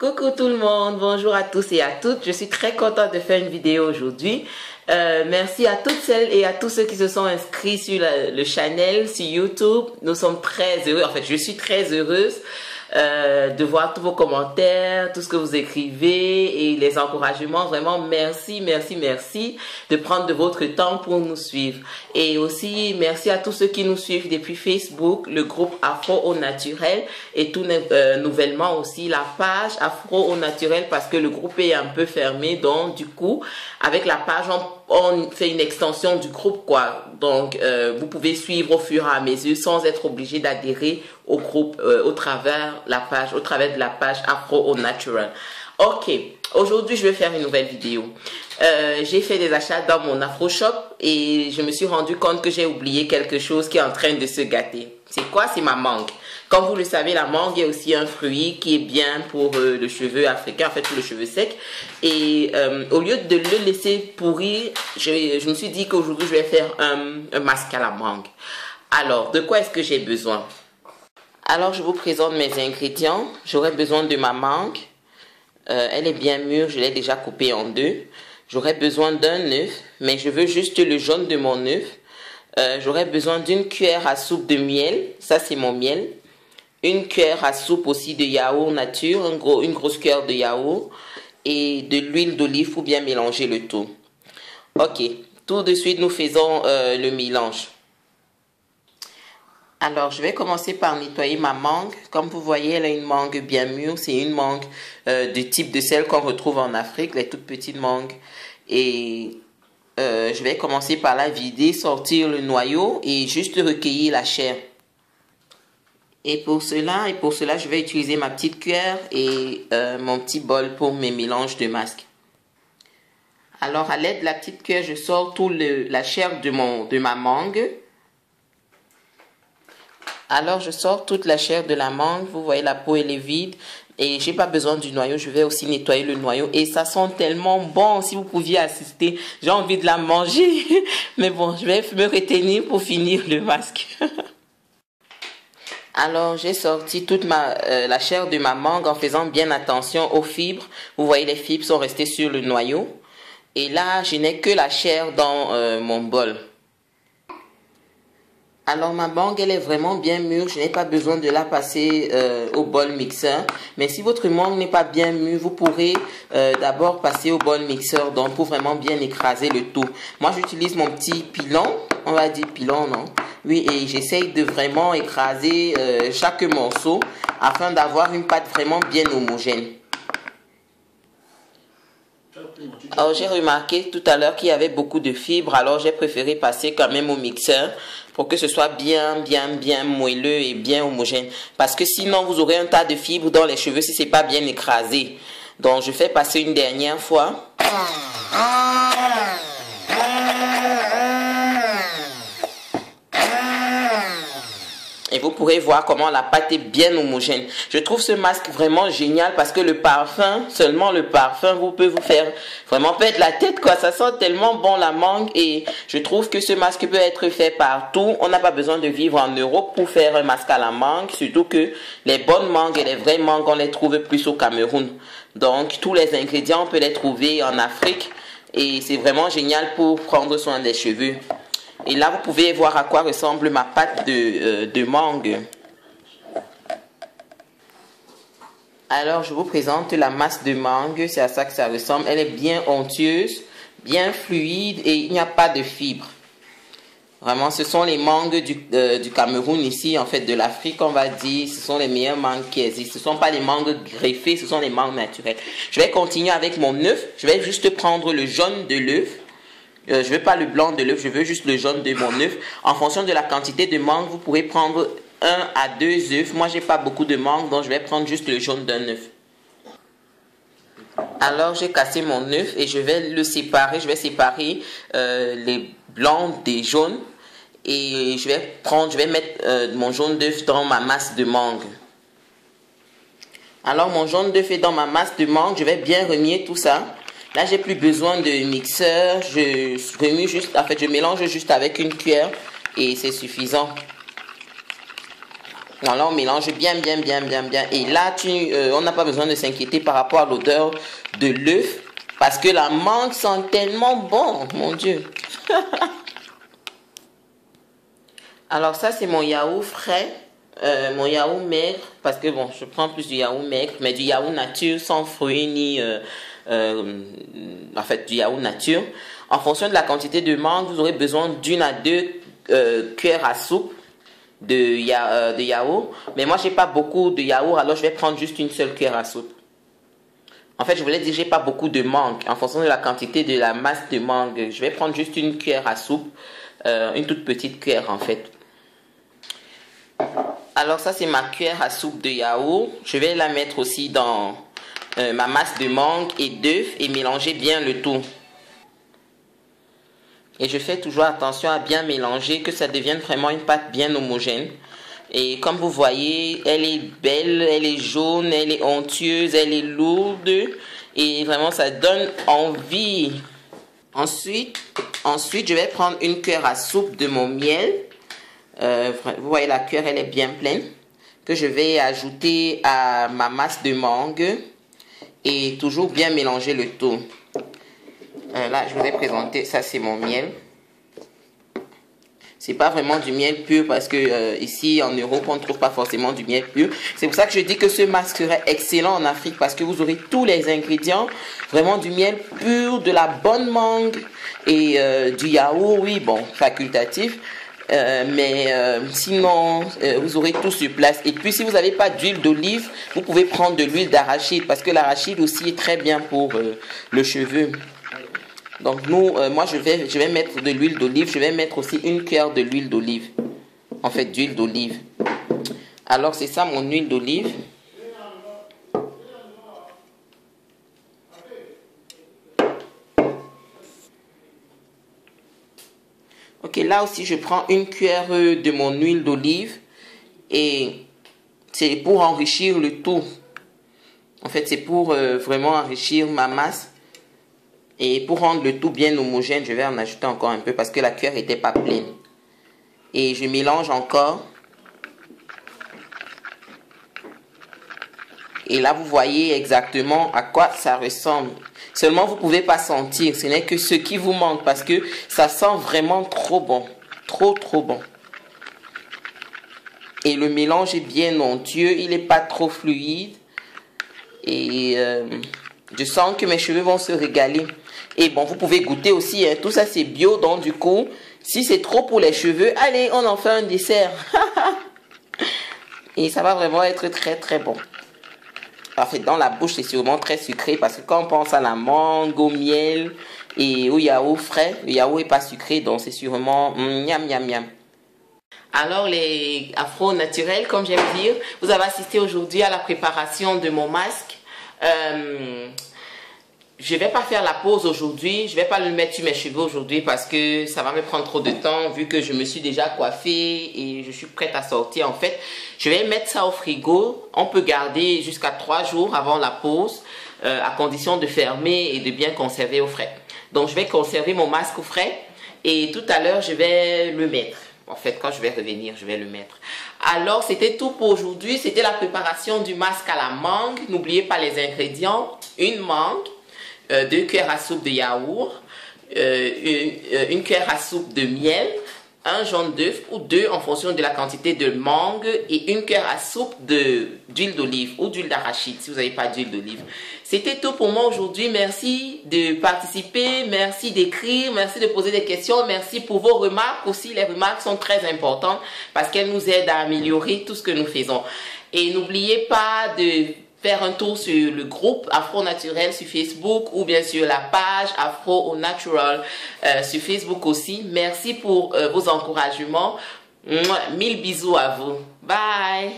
Coucou tout le monde, bonjour à tous et à toutes. Je suis très contente de faire une vidéo aujourd'hui. Merci à toutes celles et à tous ceux qui se sont inscrits sur le channel, sur YouTube. Nous sommes très heureux, en fait je suis très heureuse de voir tous vos commentaires, tout ce que vous écrivez et les encouragements. Vraiment merci, merci, merci de prendre de votre temps pour nous suivre. Et aussi merci à tous ceux qui nous suivent depuis Facebook, le groupe Afro au Naturel et tout nouvellement aussi la page Afro au Naturel parce que le groupe est un peu fermé. Donc du coup avec la page on fait une extension du groupe quoi. Donc vous pouvez suivre au fur et à mesure sans être obligé d'adhérer au groupe au travers de la page Afro au Naturel. Ok, aujourd'hui je vais faire une nouvelle vidéo. J'ai fait des achats dans mon Afro Shop et je me suis rendu compte que j'ai oublié quelque chose qui est en train de se gâter. C'est quoi? C'est ma mangue. Comme vous le savez, la mangue est aussi un fruit qui est bien pour le cheveu africain, en fait pour le cheveu sec. Et au lieu de le laisser pourrir, je me suis dit qu'aujourd'hui je vais faire un masque à la mangue. Alors, de quoi est-ce que j'ai besoin? Alors, je vous présente mes ingrédients. J'aurai besoin de ma mangue. Elle est bien mûre, je l'ai déjà coupée en deux. J'aurai besoin d'un œuf, mais je veux juste le jaune de mon œuf. J'aurai besoin d'une cuillère à soupe de miel, ça c'est mon miel. Une cuillère à soupe aussi de yaourt nature, une grosse cuillère de yaourt. Et de l'huile d'olive pour bien mélanger le tout. Ok, tout de suite nous faisons le mélange. Alors, je vais commencer par nettoyer ma mangue. Comme vous voyez, elle a une mangue bien mûre. C'est une mangue du type de celle qu'on retrouve en Afrique, les toutes petites mangues. Et je vais commencer par la vider, sortir le noyau et juste recueillir la chair. Et pour cela, je vais utiliser ma petite cuillère et mon petit bol pour mes mélanges de masque. Alors, à l'aide de la petite cuillère, je sors toute la chair de ma mangue. Alors, je sors toute la chair de la mangue. Vous voyez, la peau, elle est vide. Et j'ai pas besoin du noyau. Je vais aussi nettoyer le noyau. Et ça sent tellement bon. Si vous pouviez assister, j'ai envie de la manger. Mais bon, je vais me retenir pour finir le masque. Alors, j'ai sorti toute la chair de ma mangue en faisant bien attention aux fibres. Vous voyez, les fibres sont restées sur le noyau. Et là, je n'ai que la chair dans mon bol. Alors ma mangue elle est vraiment bien mûre, je n'ai pas besoin de la passer au bol mixeur. Mais si votre mangue n'est pas bien mûre, vous pourrez d'abord passer au bol mixeur donc pour vraiment bien écraser le tout. Moi j'utilise mon petit pilon, on va dire pilon non? Oui, et j'essaye de vraiment écraser chaque morceau afin d'avoir une pâte vraiment bien homogène. Alors j'ai remarqué tout à l'heure qu'il y avait beaucoup de fibres, alors j'ai préféré passer quand même au mixeur pour que ce soit bien moelleux et bien homogène. Parce que sinon vous aurez un tas de fibres dans les cheveux si c'est pas bien écrasé. Donc je fais passer une dernière fois. Et vous pourrez voir comment la pâte est bien homogène. Je trouve ce masque vraiment génial parce que le parfum, seulement le parfum, peut vous faire vraiment perdre la tête quoi. Ça sent tellement bon la mangue et je trouve que ce masque peut être fait partout. On n'a pas besoin de vivre en Europe pour faire un masque à la mangue. Surtout que les bonnes mangues et les vraies mangues, on les trouve plus au Cameroun. Donc tous les ingrédients, on peut les trouver en Afrique. Et c'est vraiment génial pour prendre soin des cheveux. Et là, vous pouvez voir à quoi ressemble ma pâte de mangue. Alors, je vous présente la masse de mangue. C'est à ça que ça ressemble. Elle est bien onctueuse, bien fluide et il n'y a pas de fibres. Vraiment, ce sont les mangues du Cameroun ici, en fait, de l'Afrique, on va dire. Ce sont les meilleures mangues qui existent. Ce ne sont pas les mangues greffées, ce sont les mangues naturelles. Je vais continuer avec mon œuf. Je vais juste prendre le jaune de l'œuf. Je veux pas le blanc de l'œuf, je veux juste le jaune de mon œuf. En fonction de la quantité de mangue, vous pourrez prendre 1 à 2 œufs. Moi, j'ai pas beaucoup de mangue, donc je vais prendre juste le jaune d'un œuf. Alors, j'ai cassé mon œuf et je vais le séparer. Je vais séparer les blancs des jaunes. Et je vais mettre mon jaune d'œuf dans ma masse de mangue. Alors, mon jaune d'œuf est dans ma masse de mangue. Je vais bien remuer tout ça. Là, j'ai plus besoin de mixeur. Je remue juste, en fait, je mélange juste avec une cuillère et c'est suffisant. Alors là, on mélange bien. Et là, on n'a pas besoin de s'inquiéter par rapport à l'odeur de l'œuf. Parce que la mangue sent tellement bon, mon Dieu. Alors ça, c'est mon yaourt frais. Mon yaourt maigre. Parce que bon, je prends plus du yaourt maigre. Mais du yaourt nature, sans fruits ni... en fait, du yaourt nature. En fonction de la quantité de mangue, vous aurez besoin d'une à deux cuillères à soupe de yaourt. Mais moi, j'ai pas beaucoup de yaourt, alors je vais prendre juste une seule cuillère à soupe. En fait, je voulais dire, j'ai pas beaucoup de mangue. En fonction de la quantité de la masse de mangue, je vais prendre juste une cuillère à soupe. Une toute petite cuillère, en fait. Alors, ça, c'est ma cuillère à soupe de yaourt. Je vais la mettre aussi dans ma masse de mangue et d'œufs et mélanger bien le tout. Et je fais toujours attention à bien mélanger, que ça devienne vraiment une pâte bien homogène. Et comme vous voyez, elle est belle, elle est jaune, elle est onctueuse, elle est lourde. Et vraiment, ça donne envie. Ensuite, je vais prendre une cuillère à soupe de mon miel. Vous voyez, la cuillère, elle est bien pleine. Que je vais ajouter à ma masse de mangue. Et toujours bien mélanger le tout. Là, je vous ai présenté, ça c'est mon miel. C'est pas vraiment du miel pur parce que ici en Europe, on ne trouve pas forcément du miel pur. C'est pour ça que je dis que ce masque serait excellent en Afrique parce que vous aurez tous les ingrédients. Vraiment du miel pur, de la bonne mangue et du yaourt, oui, bon, facultatif. Sinon, vous aurez tout sur place. Et puis, si vous n'avez pas d'huile d'olive, vous pouvez prendre de l'huile d'arachide parce que l'arachide aussi est très bien pour le cheveu. Donc, moi, je vais mettre de l'huile d'olive. Je vais mettre aussi une cuillère de l'huile d'olive. En fait, d'huile d'olive. Alors, c'est ça mon huile d'olive. Ok, là aussi, je prends une cuillère de mon huile d'olive. Et c'est pour enrichir le tout. En fait, c'est pour vraiment enrichir ma masse. Et pour rendre le tout bien homogène, je vais en ajouter encore un peu parce que la cuillère n'était pas pleine. Et je mélange encore. Et là, vous voyez exactement à quoi ça ressemble. Seulement, vous ne pouvez pas sentir. Ce n'est que ce qui vous manque parce que ça sent vraiment trop bon. Trop bon. Et le mélange est bien onctueux. Il n'est pas trop fluide. Et je sens que mes cheveux vont se régaler. Et bon, vous pouvez goûter aussi. Hein. Tout ça, c'est bio. Donc, du coup, si c'est trop pour les cheveux, allez, on en fait un dessert. Et ça va vraiment être très bon. En fait, dans la bouche, c'est sûrement très sucré. Parce que quand on pense à la mangue, au miel et au yaourt frais, le yaourt n'est pas sucré. Donc, c'est sûrement miam. Alors, les afro naturels, comme j'aime dire, vous avez assisté aujourd'hui à la préparation de mon masque. Je ne vais pas faire la pause aujourd'hui, je ne vais pas le mettre sur mes cheveux aujourd'hui parce que ça va me prendre trop de temps vu que je me suis déjà coiffée et je suis prête à sortir en fait. Je vais mettre ça au frigo, on peut garder jusqu'à 3 jours avant la pause à condition de fermer et de bien conserver au frais. Donc je vais conserver mon masque au frais et tout à l'heure je vais le mettre. En fait, quand je vais revenir, je vais le mettre. Alors, c'était tout pour aujourd'hui. C'était la préparation du masque à la mangue. N'oubliez pas les ingrédients. Une mangue, 2 cuillères à soupe de yaourt, une cuillère à soupe de miel, un jaune d'œuf ou 2 en fonction de la quantité de mangue et une cuillère à soupe d'huile d'olive ou d'huile d'arachide si vous n'avez pas d'huile d'olive. C'était tout pour moi aujourd'hui. Merci de participer, merci d'écrire, merci de poser des questions, merci pour vos remarques aussi. Les remarques sont très importantes parce qu'elles nous aident à améliorer tout ce que nous faisons. Et n'oubliez pas de faire un tour sur le groupe Afro Naturel sur Facebook ou bien sur la page Afro au Natural sur Facebook aussi. Merci pour vos encouragements. 1000 bisous à vous. Bye!